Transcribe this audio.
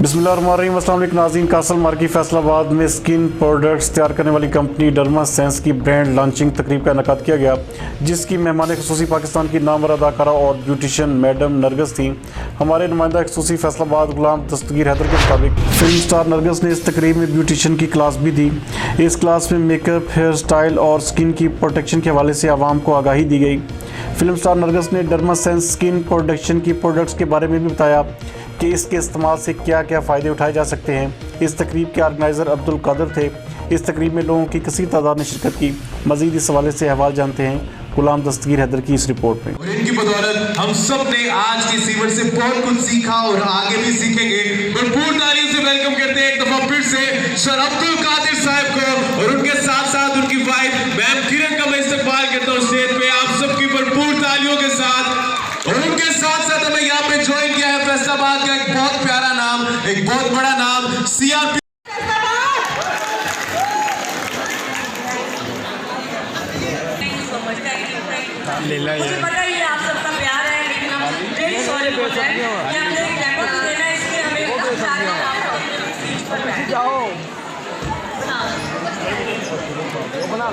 बिस्मिल्लाहिर्रहमानिर्रहीम। अस्सलाम वालेकुम नाज़रीन, कासल मार्केट फैसल आबाद में स्किन प्रोडक्ट्स तैयार करने वाली कंपनी डर्मा सेंस की ब्रांड लॉन्चिंग तकरीब का इनेकाद किया गया, जिसकी मेहमान खुसूसी पाकिस्तान की नामवर अदाकारा और ब्यूटिशन मैडम नरगस थी। हमारे नुमाइंदा खुसूसी फैसल आबाद गुलाम दस्तगीर हैदर के मुताबिक फिल्मस्टार नरगस ने इस तकरीब में ब्यूटिशन की क्लास भी दी। इस क्लास में मेकअप, हेयर स्टाइल और स्किन की प्रोटेक्शन के हवाले से आवाम को आगाही दी गई। फिल्मस्टार नरगस ने डर्मा सेंस स्किन प्रोटेक्शन की प्रोडक्ट्स के बारे में भी बताया कि इसके इस्तेमाल से क्या क्या फ़ायदे उठाए जा सकते हैं। इस तकरीब के ऑर्गेनाइज़र अब्दुल कादिर थे। इस तकरीब में लोगों की कसीर तादाद ने शिरकत की। मज़ीद इस हवाले से अहवाल जानते हैं गुलाम दस्तगीर हैदर की इस रिपोर्ट में। और इनकी बदौलत हम सब ने आज के इस इवेंट से बहुत कुछ सीखा और आगे भी सीखेंगे। भरपूर तालियों से वेलकम करते हैं एक दफा फिर से सर अब्दुल कादिर साहब को और उनके साथ साथ उनकी वाइफ मैम किरण का मैं इस्तकबाल करता हूँ स्टेज पे आप सबकी भरपूर तालियों के साथ। और उनके साथ साथ हमें यहाँ पे ज्वाइन किया है फैसलाबाद का एक बहुत प्यारा नाम, एक बहुत बड़ा नाम सीआरपी। मुझे पता ही है आप सबका प्यार है, लेकिन हम वेरी सॉरी बोल रहे हैं कि हमने एक लेटर तो देना है, इसलिए हमें जाओ बना